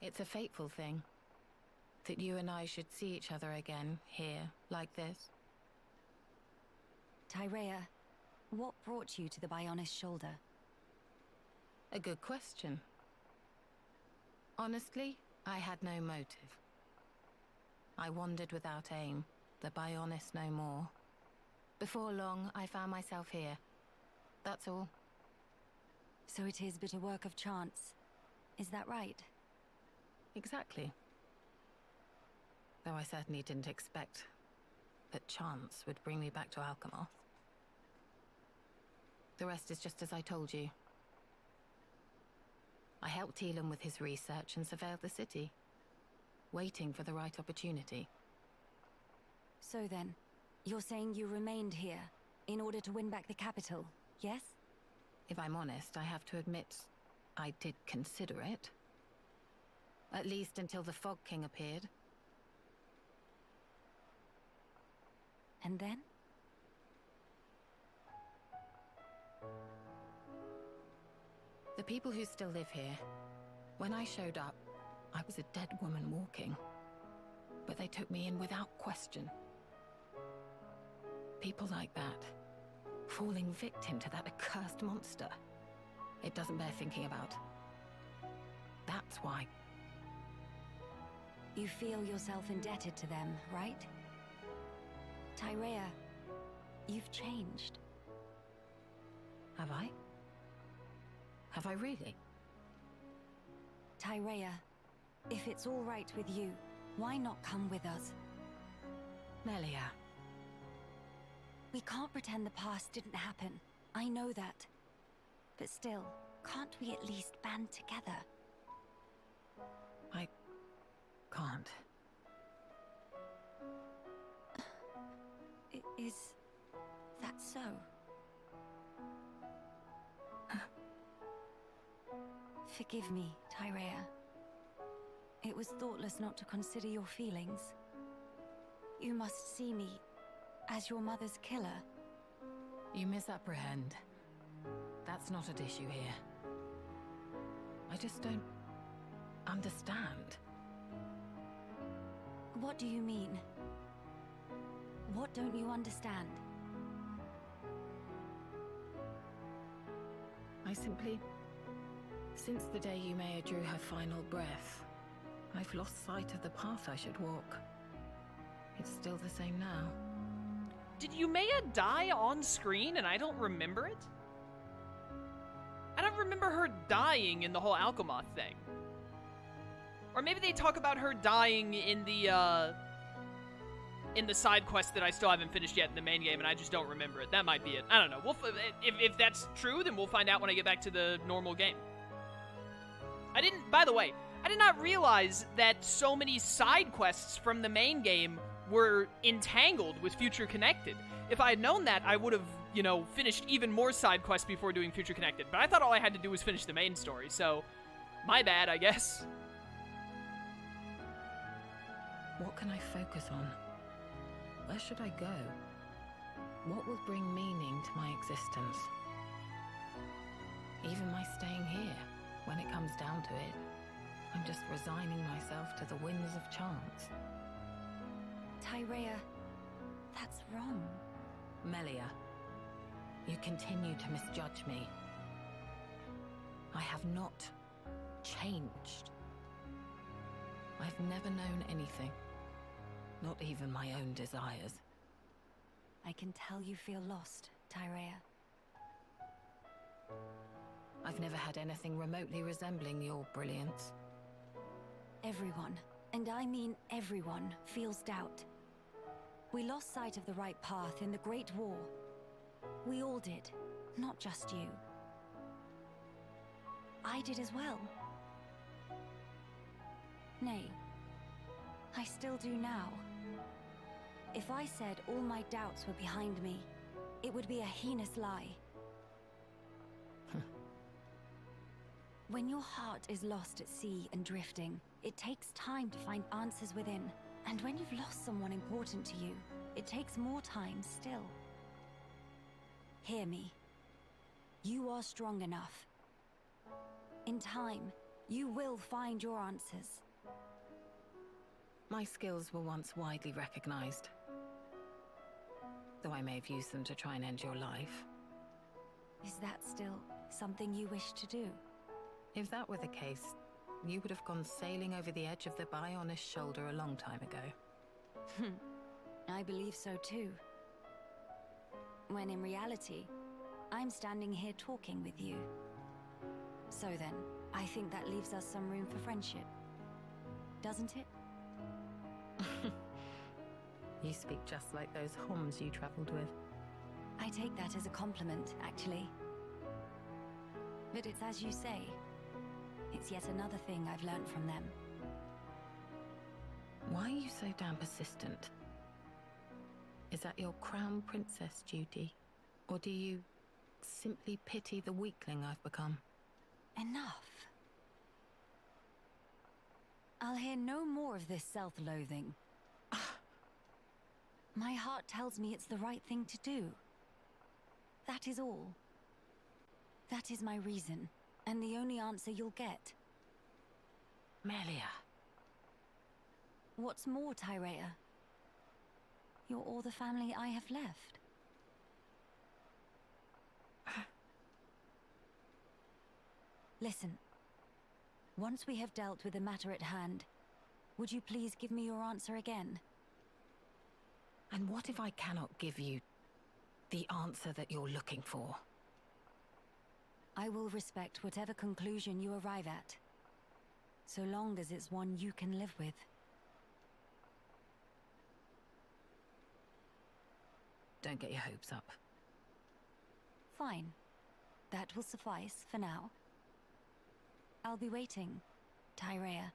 It's a fateful thing. That you and I should see each other again, here, like this. Tyrea, what brought you to the Bionis shoulder? A good question. Honestly, I had no motive. I wandered without aim, the Bionis no more. Before long, I found myself here. That's all. So it is but a work of chance. Is that right? Exactly. Though I certainly didn't expect that chance would bring me back to Alchemoth. The rest is just as I told you. I helped Elam with his research and surveilled the city, waiting for the right opportunity. So then, you're saying you remained here in order to win back the capital, yes? If I'm honest, I have to admit, I did consider it. At least until the Fog King appeared. And then? The people who still live here, when I showed up, I was a dead woman walking. But they took me in without question. People like that, falling victim to that accursed monster. It doesn't bear thinking about. That's why. You feel yourself indebted to them, right? Tyrea, you've changed. Have I? Have I really? Tyrea, if it's all right with you, why not come with us? Melia. We can't pretend the past didn't happen. I know that. But still, can't we at least band together? I can't. Is that so? Forgive me, Tyrea. It was thoughtless not to consider your feelings. You must see me as your mother's killer. You misapprehend. That's not at issue here. I just don't understand. What do you mean? What don't you understand? I simply... Since the day Yumea drew her final breath, I've lost sight of the path I should walk. It's still the same now. Did Yumea die on screen and I don't remember it? I don't remember her dying in the whole Alchemoth thing. Or maybe they talk about her dying in the side quest that I still haven't finished yet in the main game, and I just don't remember it. That might be it. I don't know. If that's true, then we'll find out when I get back to the normal game. By the way, I did not realize that so many side quests from the main game were entangled with Future Connected. If I had known that, I would have, finished even more side quests before doing Future Connected. But I thought all I had to do was finish the main story, so my bad, I guess. What can I focus on? Where should I go? What will bring meaning to my existence? Even my staying here, when it comes down to it, I'm just resigning myself to the winds of chance. Tyrea, that's wrong. Melia, you continue to misjudge me. I have not changed. I've never known anything. Not even my own desires. I can tell you feel lost, Tyrea. I've never had anything remotely resembling your brilliance. Everyone, and I mean everyone, feels doubt. We lost sight of the right path in the Great War. We all did, not just you. I did as well. Nay, I still do now. If I said all my doubts were behind me, it would be a heinous lie. When your heart is lost at sea and drifting, it takes time to find answers within. And when you've lost someone important to you, it takes more time still. Hear me. You are strong enough. In time, You will find your answers. My skills were once widely recognized, though I may have used them to try and end your life. Is that still something you wish to do? If that were the case, you would have gone sailing over the edge of the Bionis shoulder a long time ago. I believe so too. When in reality, I'm standing here talking with you. So then, I think that leaves us some room for friendship. Doesn't it? You speak just like those Homs you traveled with. I take that as a compliment, actually. But it's as you say. It's yet another thing I've learned from them. Why are you so damn persistent? Is that your crown princess duty? Or do you simply pity the weakling I've become? Enough. I'll hear no more of this self-loathing. My heart tells me it's the right thing to do. That is all. That is my reason, and the only answer you'll get. Melia. What's more, Tyrea? You're all the family I have left. Listen. Once we have dealt with the matter at hand, would you please give me your answer again? And what if I cannot give you the answer that you're looking for? I will respect whatever conclusion you arrive at, so long as it's one you can live with. Don't get your hopes up. Fine. That will suffice for now. I'll be waiting, Tyrea.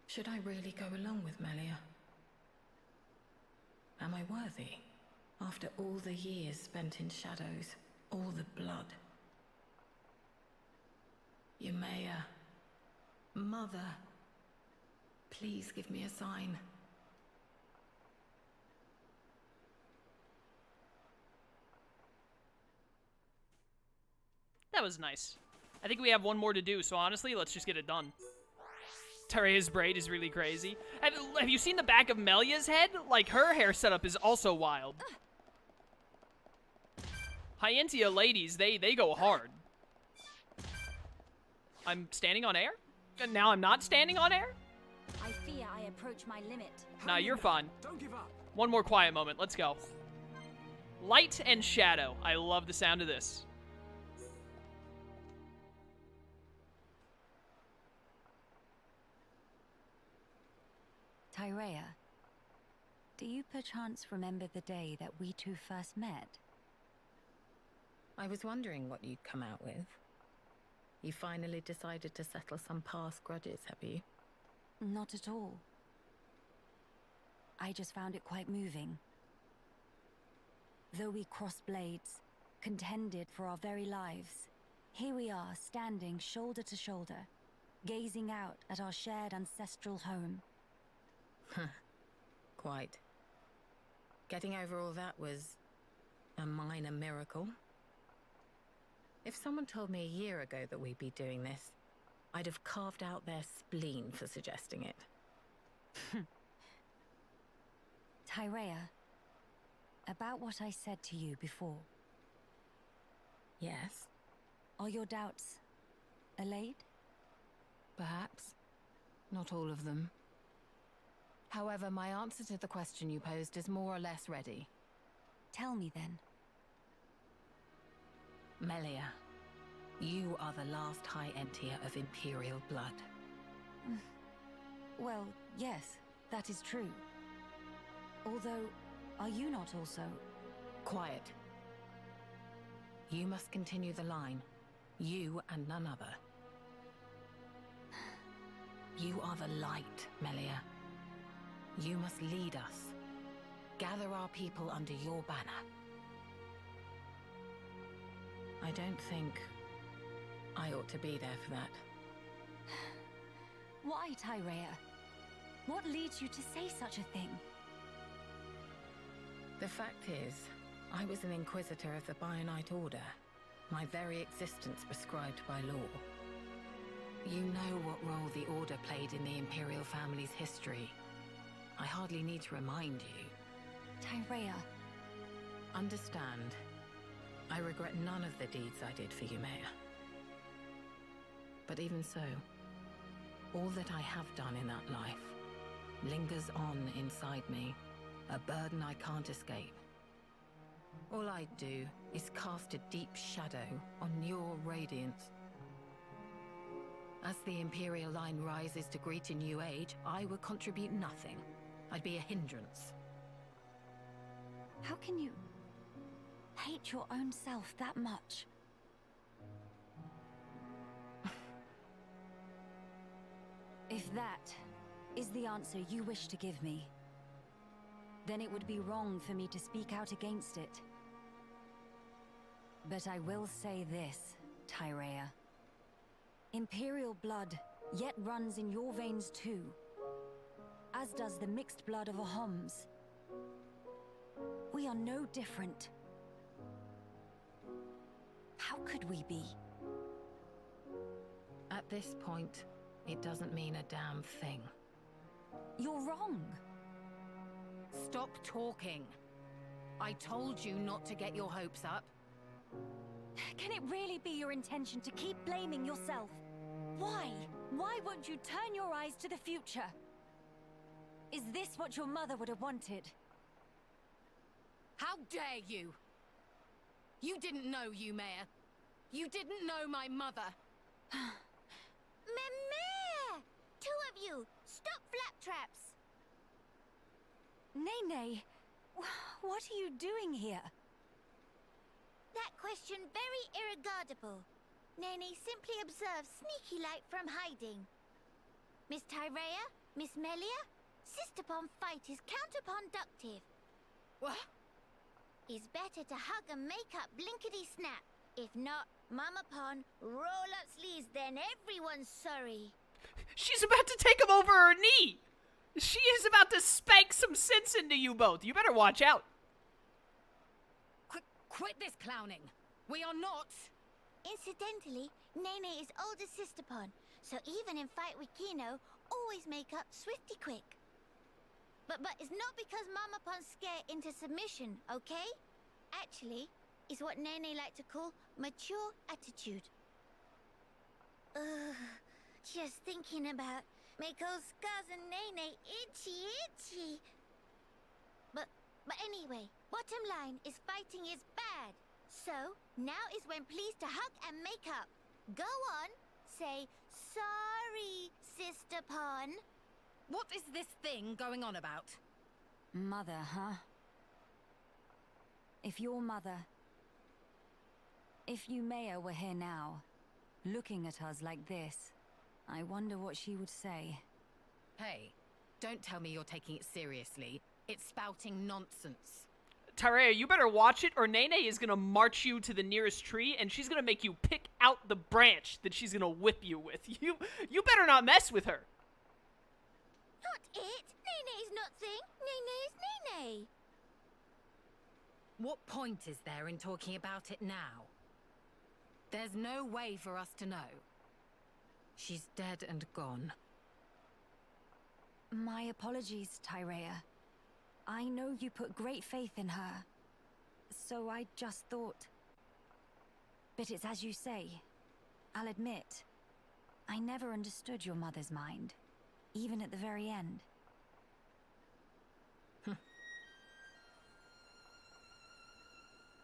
Should I really go along with Melia? Am I worthy? After all the years spent in shadows, all the blood. Yumea, Mother, please give me a sign. That was nice. I think we have one more to do, so honestly, let's just get it done. Tyrea's braid is really crazy. Have you seen the back of Melia's head? Like, her hair setup is also wild. Hyentia ladies, they go hard. I'm standing on air? And now I'm not standing on air? I fear I approach my limit. Nah, you're fine. Don't give up. One more quiet moment. Let's go. Light and shadow. I love the sound of this. Tyrea, do you perchance remember the day that we two first met? I was wondering what you'd come out with. You finally decided to settle some past grudges, have you? Not at all. I just found it quite moving. Though we crossed blades, contended for our very lives, here we are standing shoulder to shoulder, gazing out at our shared ancestral home. Quite. Getting over all that was a minor miracle. If someone told me a year ago that we'd be doing this, I'd have carved out their spleen for suggesting it. Tyrea, about what I said to you before. Yes, Are your doubts allayed? perhaps. Not all of them. However, my answer to the question you posed is more or less ready. Tell me then. Melia, you are the last Hyentia of Imperial blood. Well, yes, that is true. Although, are you not also? Quiet. You must continue the line. You and none other. You are the light, Melia. You must lead us. Gather our people under your banner. I don't think I ought to be there for that. Why, Tyrea? What leads you to say such a thing? The fact is, I was an Inquisitor of the Bionite Order. My very existence prescribed by law. You know what role the Order played in the Imperial family's history. I hardly need to remind you. Tyrea. Understand. I regret none of the deeds I did for you, Melia. But even so, all that I have done in that life lingers on inside me, a burden I can't escape. All I do is cast a deep shadow on your radiance. As the Imperial line rises to greet a new age, I would contribute nothing. I'd be a hindrance. How can you hate your own self that much? If that is the answer you wish to give me, then it would be wrong for me to speak out against it. But I will say this, Tyrea. Imperial blood yet runs in your veins too, as does the mixed blood of a Homs. We are no different. How could we be? At this point, it doesn't mean a damn thing. You're wrong. Stop talking. I told you not to get your hopes up. Can it really be your intention to keep blaming yourself? Why? Why won't you turn your eyes to the future? Is this what your mother would have wanted? How dare you? You didn't know you, Mayor. You didn't know my mother. Mayor! Two of you! Stop flaptraps! Nene, what are you doing here? That question very irregardable. Nene simply observes sneaky-like from hiding. Miss Tyrea, Miss Melia, sister-pon fight is counterproductive. What? It's better to hug and make up blinkety-snap. If not, Mama-pon, roll up sleeves, then everyone's sorry. She's about to take him over her knee. She is about to spank some sense into you both. You better watch out. Quit this clowning. We are not. Incidentally, Nene is older sister-pon, so even in fight with Kino, always make up swifty quick. But it's not because Mama-pon scare into submission, okay? Actually, it's what Nene like to call mature attitude. Ugh, just thinking about make old scars and Nene itchy. But anyway, bottom line is fighting is bad. So, now is when pleased to hug and make up. Go on, say, sorry, sister-pon. What is this thing going on about? Mother, huh? If your mother... If Yumea were here now, looking at us like this, I wonder what she would say. Hey, don't tell me you're taking it seriously. It's spouting nonsense. Tyrea, you better watch it or Nene is gonna march you to the nearest tree and she's gonna make you pick out the branch that she's gonna whip you with. You better not mess with her. Not it. Nene's not thing. Nene's Nene. What point is there in talking about it now? There's no way for us to know. She's dead and gone. My apologies, Tyrea. I know you put great faith in her, so I just thought... But it's as you say. I'll admit, I never understood your mother's mind, even at the very end.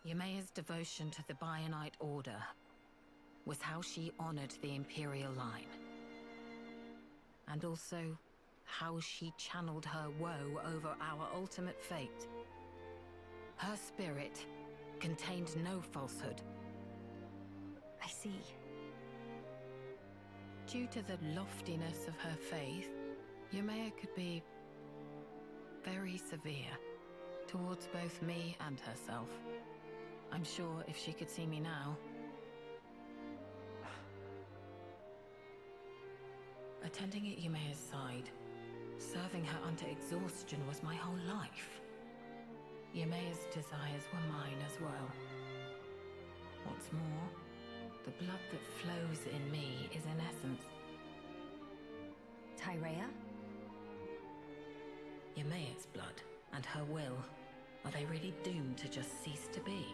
Yumea's devotion to the Bionite Order was how she honored the Imperial line. And also, how she channeled her woe over our ultimate fate. Her spirit contained no falsehood. I see. Due to the loftiness of her faith, Yumea could be very severe towards both me and herself. I'm sure if she could see me now... Attending at Yumea's side, Serving her unto exhaustion was my whole life. Yamea's desires were mine as well. What's more, the blood that flows in me is in essence Tyrea? Yamea's blood and her will. Are they really doomed to just cease to be?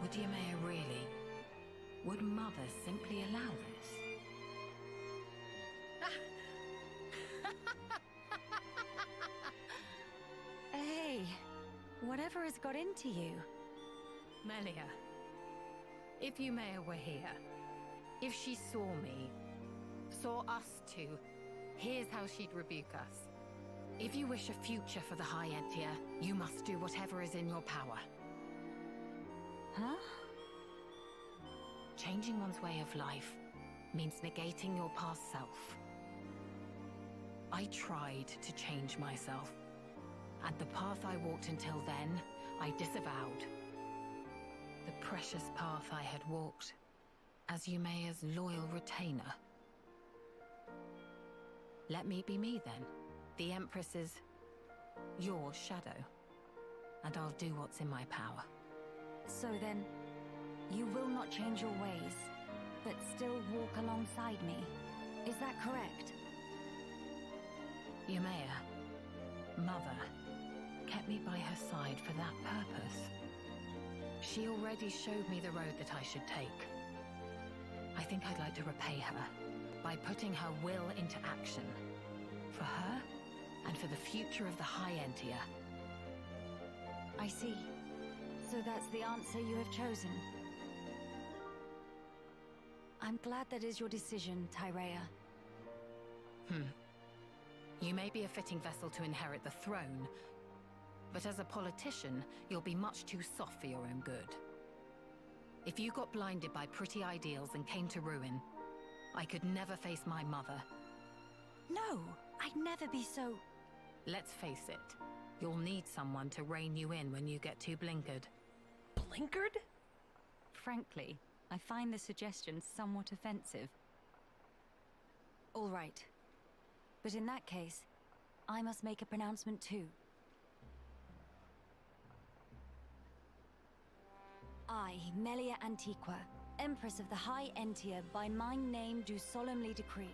Would Yamea really? Would Mother simply allow this? Hey, whatever has got into you? Melia, if Yamea were here, if she saw me, saw us two, here's how she'd rebuke us. If you wish a future for the High Entia, you must do whatever is in your power. Huh? Changing one's way of life means negating your past self. I tried to change myself, and the path I walked until then, I disavowed. The precious path I had walked as Yamea's loyal retainer. Let me be me then. The Empress is your shadow, and I'll do what's in my power. So then, you will not change your ways, but still walk alongside me. Is that correct? Yamea, Mother, kept me by her side for that purpose. She already showed me the road that I should take. I think I'd like to repay her by putting her will into action. For her, and for the future of the High Entia. I see. So that's the answer you have chosen. I'm glad that is your decision, Tyrea. You may be a fitting vessel to inherit the throne, but as a politician, you'll be much too soft for your own good. If you got blinded by pretty ideals and came to ruin, I could never face my mother. No, I'd never be so... Let's face it, you'll need someone to rein you in when you get too blinkered. Blinkered? Frankly, I find the suggestion somewhat offensive. All right. But in that case, I must make a pronouncement too. I, Melia Antiqua, Empress of the High Entia, by my name do solemnly decree.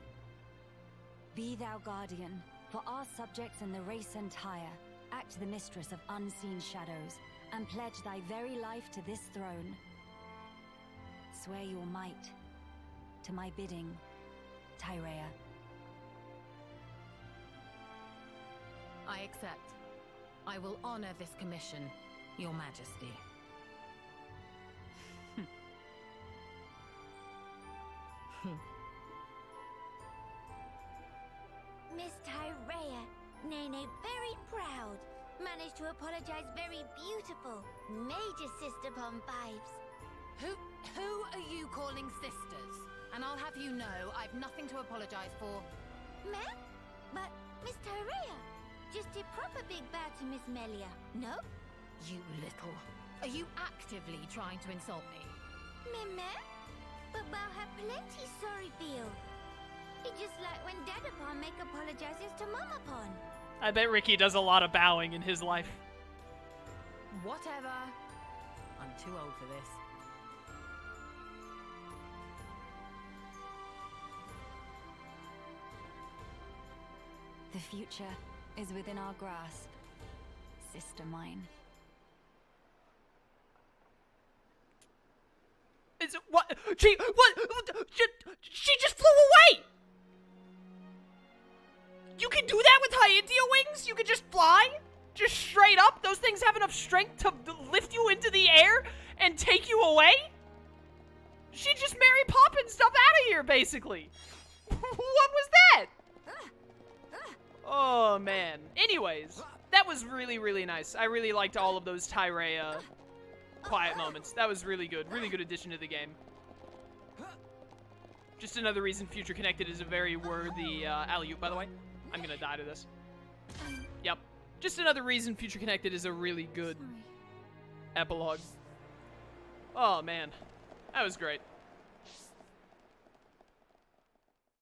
Be thou guardian, for our subjects and the race entire, act the mistress of unseen shadows, and pledge thy very life to this throne. Swear your might, to my bidding, Tyrea. I accept. I will honor this commission, Your Majesty. Miss Tyrea, Nene very proud. Managed to apologize very beautiful. Major sister bomb vibes. Who are you calling sisters? And I'll have you know I've nothing to apologize for. Meh? But Miss Tyrea, just a proper big bow to Miss Melia, no? You little... Are you actively trying to insult me? Meh? But Bao have plenty sorry feel. It's just like when Dadapon make apologizes to Mamapon. I bet Ricky does a lot of bowing in his life. Whatever. I'm too old for this. The future is within our grasp, sister mine. Is it what? She just flew away. You can do that with High Entia wings? You can just fly? Just straight up? Those things have enough strength to lift you into the air and take you away? She just Mary Poppins stuff out of here, basically. What was that? Oh, man. Anyways, that was really, really nice. I really liked all of those Tyrea quiet moments. That was really good. Really good addition to the game. Just another reason Future Connected is a very worthy alley-oop, by the way. I'm gonna die to this. Yep. Just another reason Future Connected is a really good epilogue. Oh, man. That was great.